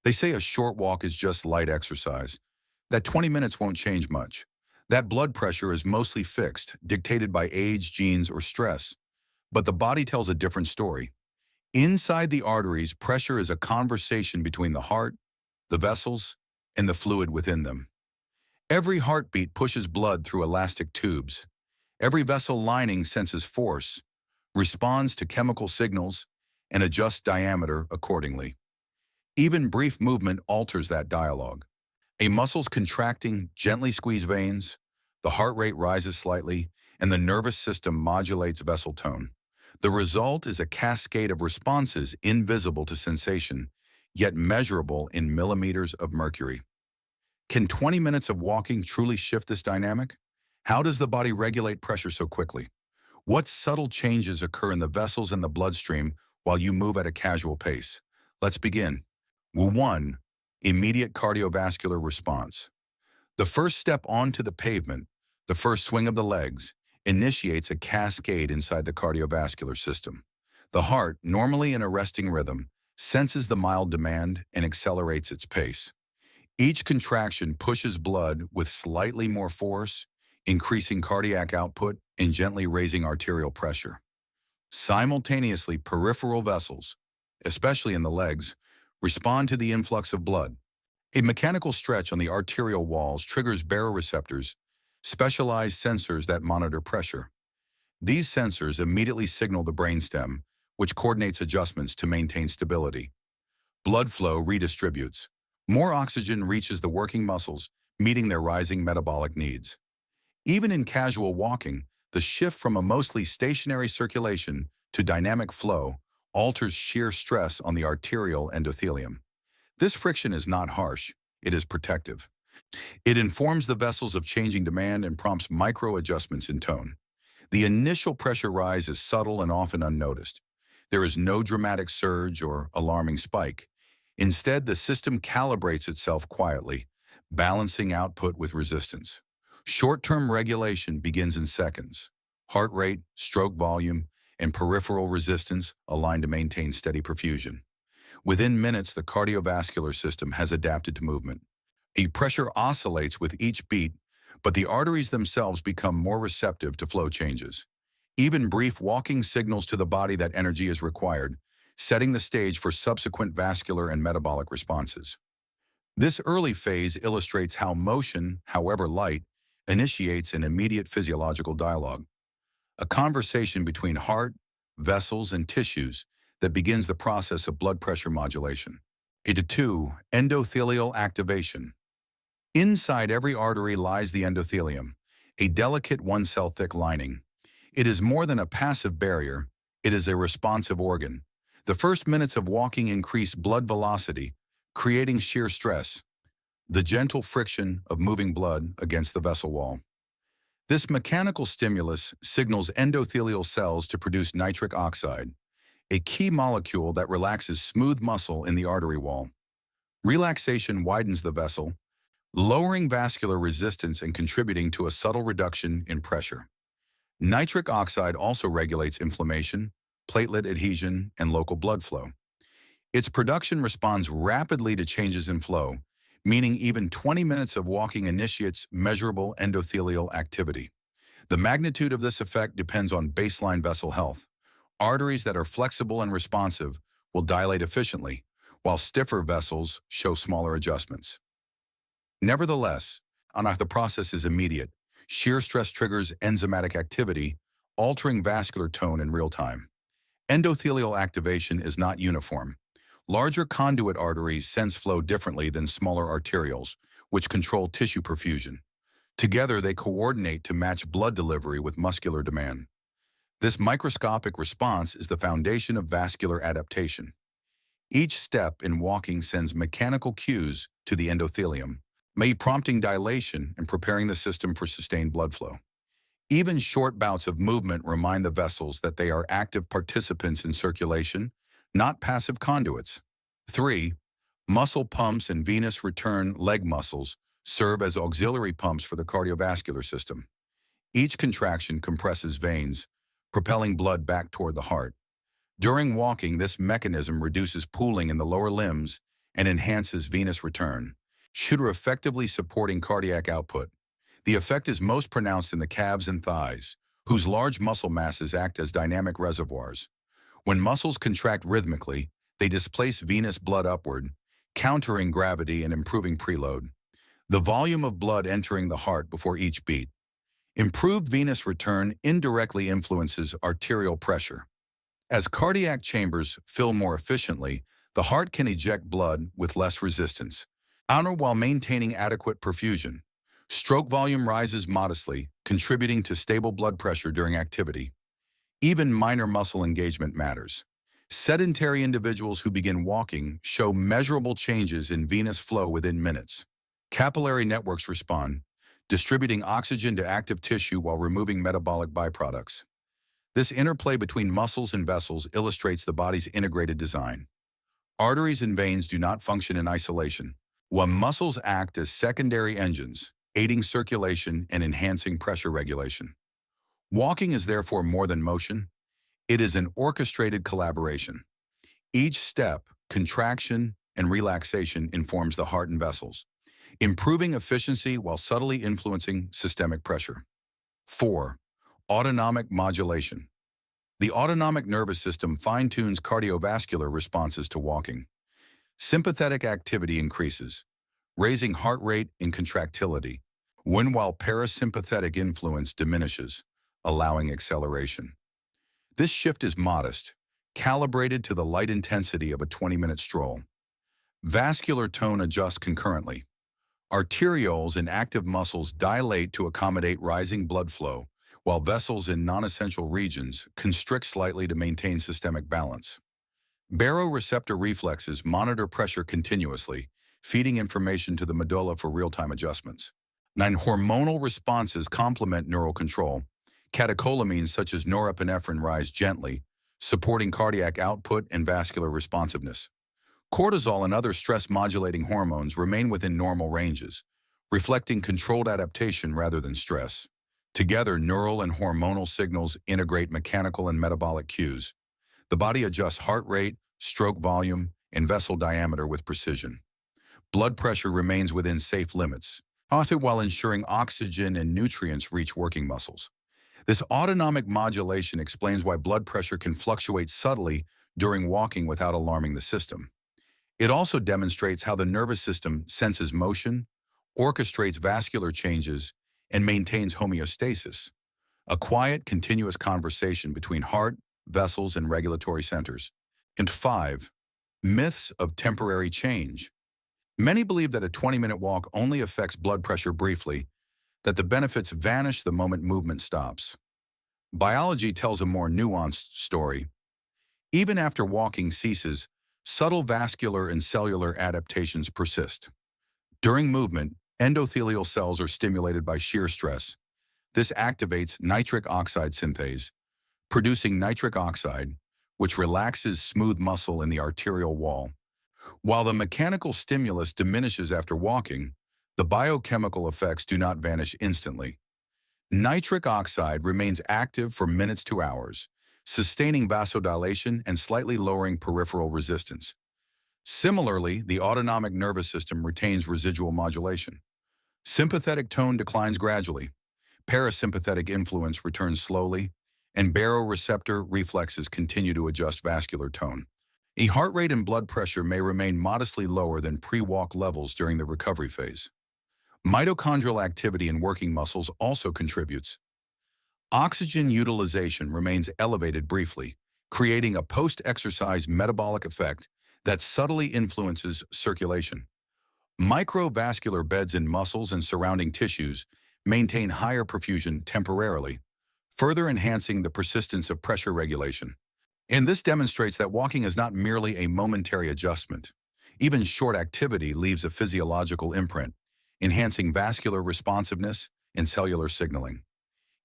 They say a short walk is just light exercise, that 20 minutes won't change much. That blood pressure is mostly fixed, dictated by age, genes, or stress. But the body tells a different story. Inside the arteries, pressure is a conversation between the heart, the vessels, and the fluid within them. Every heartbeat pushes blood through elastic tubes. Every vessel lining senses force, responds to chemical signals, and adjusts diameter accordingly. Even brief movement alters that dialogue. A muscle's contracting gently squeeze veins, the heart rate rises slightly, and the nervous system modulates vessel tone. The result is a cascade of responses invisible to sensation, yet measurable in millimeters of mercury. Can 20 minutes of walking truly shift this dynamic? How does the body regulate pressure so quickly? What subtle changes occur in the vessels and the bloodstream while you move at a casual pace? Let's begin. 1. Immediate cardiovascular response. The first step onto the pavement, the first swing of the legs, initiates a cascade inside the cardiovascular system. The heart, normally in a resting rhythm, senses the mild demand and accelerates its pace. Each contraction pushes blood with slightly more force, increasing cardiac output and gently raising arterial pressure. Simultaneously, peripheral vessels, especially in the legs, respond to the influx of blood. A mechanical stretch on the arterial walls triggers baroreceptors, specialized sensors that monitor pressure. These sensors immediately signal the brainstem, which coordinates adjustments to maintain stability. Blood flow redistributes. More oxygen reaches the working muscles, meeting their rising metabolic needs. Even in casual walking, the shift from a mostly stationary circulation to dynamic flow alters shear stress on the arterial endothelium. This friction is not harsh, it is protective. It informs the vessels of changing demand and prompts micro-adjustments in tone. The initial pressure rise is subtle and often unnoticed. There is no dramatic surge or alarming spike. Instead, the system calibrates itself quietly, balancing output with resistance. Short-term regulation begins in seconds. Heart rate, stroke volume, and peripheral resistance align to maintain steady perfusion. Within minutes, the cardiovascular system has adapted to movement. Pressure oscillates with each beat, but the arteries themselves become more receptive to flow changes. Even brief walking signals to the body that energy is required, setting the stage for subsequent vascular and metabolic responses. This early phase illustrates how motion, however light, initiates an immediate physiological dialogue, a conversation between heart, vessels, and tissues that begins the process of blood pressure modulation. 2. Endothelial activation. Inside every artery lies the endothelium, a delicate one-cell thick lining. It is more than a passive barrier, it is a responsive organ. The first minutes of walking increase blood velocity, creating shear stress, the gentle friction of moving blood against the vessel wall. This mechanical stimulus signals endothelial cells to produce nitric oxide, a key molecule that relaxes smooth muscle in the artery wall. Relaxation widens the vessel, lowering vascular resistance and contributing to a subtle reduction in pressure. Nitric oxide also regulates inflammation, platelet adhesion, and local blood flow. Its production responds rapidly to changes in flow, meaning even 20 minutes of walking initiates measurable endothelial activity. The magnitude of this effect depends on baseline vessel health. Arteries that are flexible and responsive will dilate efficiently, while stiffer vessels show smaller adjustments. Nevertheless, the process is immediate. Shear stress triggers enzymatic activity, altering vascular tone in real time. Endothelial activation is not uniform. Larger conduit arteries sense flow differently than smaller arterioles, which control tissue perfusion. Together, they coordinate to match blood delivery with muscular demand. This microscopic response is the foundation of vascular adaptation. Each step in walking sends mechanical cues to the endothelium, prompting dilation and preparing the system for sustained blood flow. Even short bouts of movement remind the vessels that they are active participants in circulation, not passive conduits. 3. Muscle pumps and venous return leg muscles serve as auxiliary pumps for the cardiovascular system. Each contraction compresses veins, propelling blood back toward the heart. During walking, this mechanism reduces pooling in the lower limbs and enhances venous return, effectively supporting cardiac output. The effect is most pronounced in the calves and thighs, whose large muscle masses act as dynamic reservoirs. When muscles contract rhythmically, they displace venous blood upward, countering gravity and improving preload. The volume of blood entering the heart before each beat. Improved venous return indirectly influences arterial pressure. As cardiac chambers fill more efficiently, the heart can eject blood with less resistance, while maintaining adequate perfusion. Stroke volume rises modestly, contributing to stable blood pressure during activity. Even minor muscle engagement matters. Sedentary individuals who begin walking show measurable changes in venous flow within minutes. Capillary networks respond, distributing oxygen to active tissue while removing metabolic byproducts. This interplay between muscles and vessels illustrates the body's integrated design. Arteries and veins do not function in isolation, while muscles act as secondary engines, aiding circulation and enhancing pressure regulation. Walking is therefore more than motion. It is an orchestrated collaboration. Each step, contraction, and relaxation informs the heart and vessels, improving efficiency while subtly influencing systemic pressure. 4. Autonomic modulation. The autonomic nervous system fine-tunes cardiovascular responses to walking. Sympathetic activity increases, raising heart rate and contractility, while parasympathetic influence diminishes, allowing acceleration. This shift is modest, calibrated to the light intensity of a 20-minute stroll. Vascular tone adjusts concurrently. Arterioles in active muscles dilate to accommodate rising blood flow, while vessels in non-essential regions constrict slightly to maintain systemic balance. Baroreceptor reflexes monitor pressure continuously, feeding information to the medulla for real-time adjustments. 9. Hormonal responses complement neural control. Catecholamines such as norepinephrine rise gently, supporting cardiac output and vascular responsiveness. Cortisol and other stress-modulating hormones remain within normal ranges, reflecting controlled adaptation rather than stress. Together, neural and hormonal signals integrate mechanical and metabolic cues. The body adjusts heart rate, stroke volume, and vessel diameter with precision. Blood pressure remains within safe limits, often while ensuring oxygen and nutrients reach working muscles. This autonomic modulation explains why blood pressure can fluctuate subtly during walking without alarming the system. It also demonstrates how the nervous system senses motion, orchestrates vascular changes, and maintains homeostasis, a quiet, continuous conversation between heart, vessels, and regulatory centers. And 5. Myths of temporary change. Many believe that a 20-minute walk only affects blood pressure briefly, that the benefits vanish the moment movement stops. Biology tells a more nuanced story. Even after walking ceases, subtle vascular and cellular adaptations persist. During movement, endothelial cells are stimulated by shear stress. This activates nitric oxide synthase, producing nitric oxide, which relaxes smooth muscle in the arterial wall. While the mechanical stimulus diminishes after walking, the biochemical effects do not vanish instantly. Nitric oxide remains active for minutes to hours, sustaining vasodilation and slightly lowering peripheral resistance. Similarly, the autonomic nervous system retains residual modulation. Sympathetic tone declines gradually, parasympathetic influence returns slowly, and baroreceptor reflexes continue to adjust vascular tone. A heart rate and blood pressure may remain modestly lower than pre-walk levels during the recovery phase. Mitochondrial activity in working muscles also contributes. Oxygen utilization remains elevated briefly, creating a post-exercise metabolic effect that subtly influences circulation. Microvascular beds in muscles and surrounding tissues maintain higher perfusion temporarily, further enhancing the persistence of pressure regulation. And this demonstrates that walking is not merely a momentary adjustment. Even short activity leaves a physiological imprint, enhancing vascular responsiveness and cellular signaling.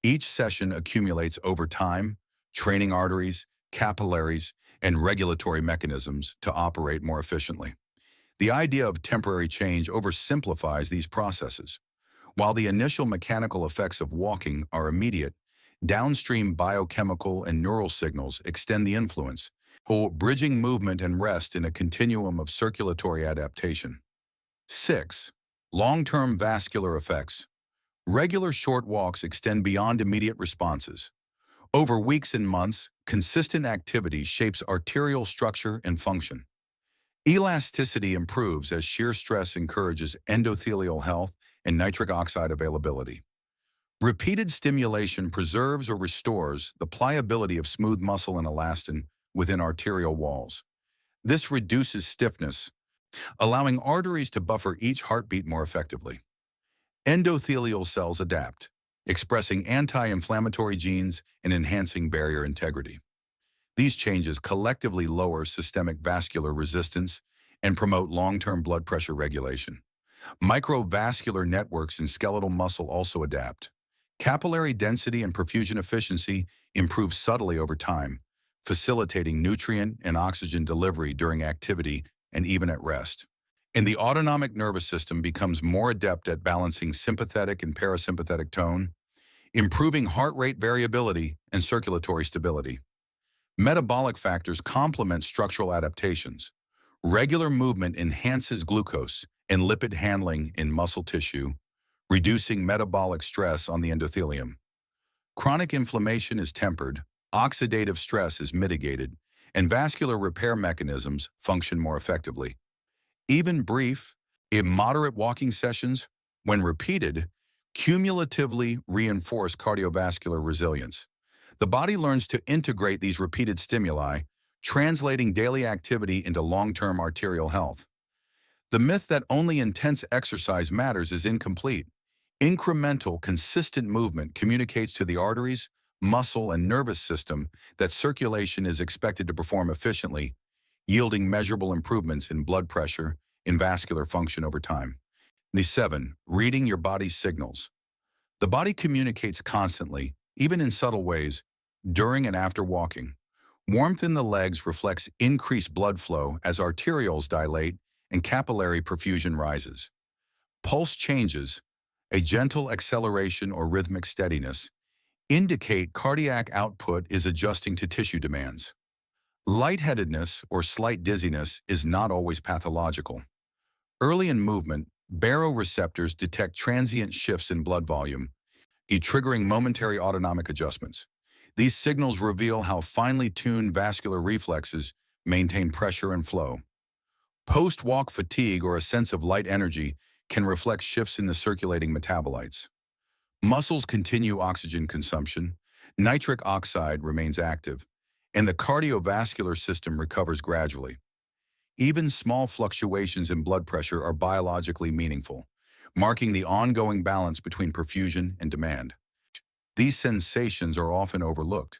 Each session accumulates over time, training arteries, capillaries, and regulatory mechanisms to operate more efficiently. The idea of temporary change oversimplifies these processes. While the initial mechanical effects of walking are immediate, downstream biochemical and neural signals extend the influence, or bridging movement and rest in a continuum of circulatory adaptation. 6. Long-term vascular effects. Regular short walks extend beyond immediate responses. Over weeks and months, consistent activity shapes arterial structure and function. Elasticity improves as shear stress encourages endothelial health and nitric oxide availability. Repeated stimulation preserves or restores the pliability of smooth muscle and elastin within arterial walls. This reduces stiffness, allowing arteries to buffer each heartbeat more effectively. Endothelial cells adapt, expressing anti-inflammatory genes and enhancing barrier integrity. These changes collectively lower systemic vascular resistance and promote long-term blood pressure regulation. Microvascular networks in skeletal muscle also adapt. Capillary density and perfusion efficiency improve subtly over time, facilitating nutrient and oxygen delivery during activity and even at rest. And the autonomic nervous system becomes more adept at balancing sympathetic and parasympathetic tone, improving heart rate variability and circulatory stability. Metabolic factors complement structural adaptations. Regular movement enhances glucose and lipid handling in muscle tissue, reducing metabolic stress on the endothelium. Chronic inflammation is tempered, oxidative stress is mitigated, and vascular repair mechanisms function more effectively. Even brief, immoderate walking sessions, when repeated, cumulatively reinforce cardiovascular resilience. The body learns to integrate these repeated stimuli, translating daily activity into long-term arterial health. The myth that only intense exercise matters is incomplete. Incremental, consistent movement communicates to the arteries, muscle, and nervous system that circulation is expected to perform efficiently, yielding measurable improvements in blood pressure and vascular function over time. 7. Reading your body's signals. The body communicates constantly, even in subtle ways, during and after walking. Warmth in the legs reflects increased blood flow as arterioles dilate and capillary perfusion rises. Pulse changes, a gentle acceleration or rhythmic steadiness, indicate cardiac output is adjusting to tissue demands. Lightheadedness or slight dizziness is not always pathological. Early in movement, baroreceptors detect transient shifts in blood volume, triggering momentary autonomic adjustments. These signals reveal how finely tuned vascular reflexes maintain pressure and flow. Post-walk fatigue or a sense of light energy can reflect shifts in the circulating metabolites. Muscles continue oxygen consumption, nitric oxide remains active, and the cardiovascular system recovers gradually. Even small fluctuations in blood pressure are biologically meaningful, marking the ongoing balance between perfusion and demand. These sensations are often overlooked,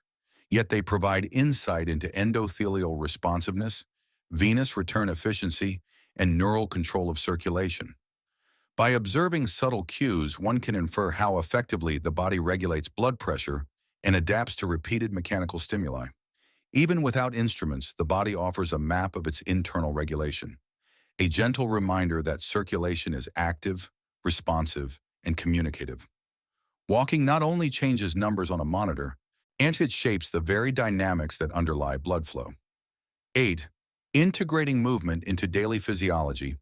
yet they provide insight into endothelial responsiveness, venous return efficiency, and neural control of circulation. By observing subtle cues, one can infer how effectively the body regulates blood pressure and adapts to repeated mechanical stimuli. Even without instruments, the body offers a map of its internal regulation, a gentle reminder that circulation is active, responsive, and communicative. Walking not only changes numbers on a monitor, and it shapes the very dynamics that underlie blood flow. 8. Integrating movement into daily physiology.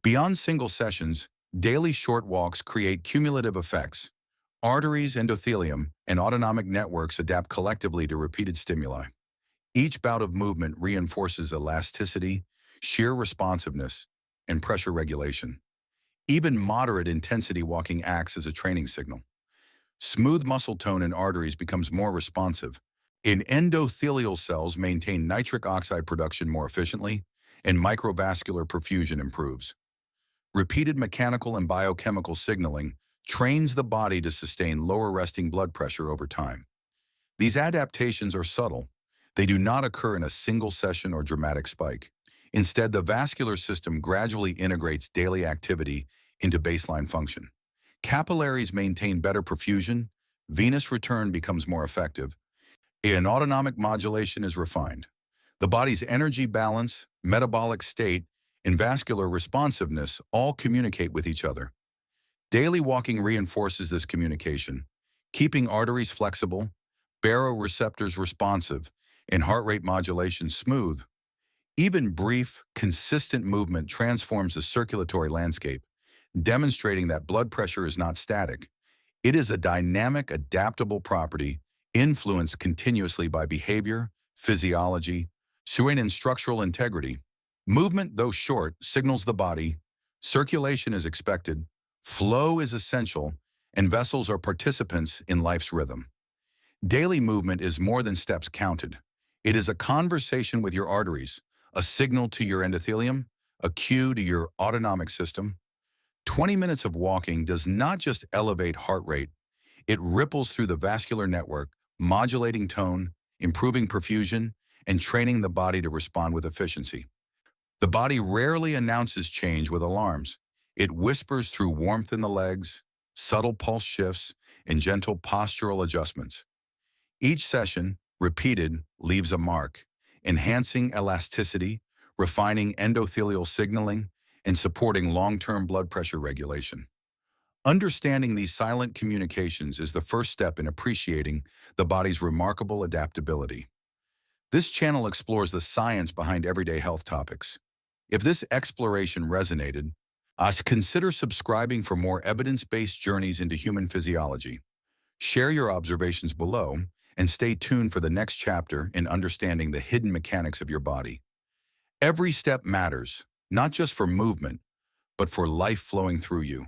Beyond single sessions, daily short walks create cumulative effects. Arteries, endothelium, and autonomic networks adapt collectively to repeated stimuli. Each bout of movement reinforces elasticity, shear responsiveness, and pressure regulation. Even moderate intensity walking acts as a training signal. Smooth muscle tone in arteries becomes more responsive, and endothelial cells maintain nitric oxide production more efficiently, and microvascular perfusion improves. Repeated mechanical and biochemical signaling trains the body to sustain lower resting blood pressure over time. These adaptations are subtle. They do not occur in a single session or dramatic spike. Instead, the vascular system gradually integrates daily activity into baseline function. Capillaries maintain better perfusion, venous return becomes more effective, and autonomic modulation is refined. The body's energy balance, metabolic state, and vascular responsiveness all communicate with each other. Daily walking reinforces this communication, keeping arteries flexible, baroreceptors responsive, and heart rate modulation smooth. Even brief, consistent movement transforms the circulatory landscape, demonstrating that blood pressure is not static. It is a dynamic, adaptable property influenced continuously by behavior, physiology, serine and structural integrity. Movement, though short, signals the body, circulation is expected, flow is essential, and vessels are participants in life's rhythm. Daily movement is more than steps counted. It is a conversation with your arteries, a signal to your endothelium, a cue to your autonomic system. 20 minutes of walking does not just elevate heart rate, it ripples through the vascular network, modulating tone, improving perfusion, and training the body to respond with efficiency. The body rarely announces change with alarms. It whispers through warmth in the legs, subtle pulse shifts, and gentle postural adjustments. Each session, repeated, leaves a mark, enhancing elasticity, refining endothelial signaling, and supporting long-term blood pressure regulation. Understanding these silent communications is the first step in appreciating the body's remarkable adaptability. This channel explores the science behind everyday health topics. If this exploration resonated, consider subscribing for more evidence-based journeys into human physiology. Share your observations below and stay tuned for the next chapter in understanding the hidden mechanics of your body. Every step matters, not just for movement, but for life flowing through you.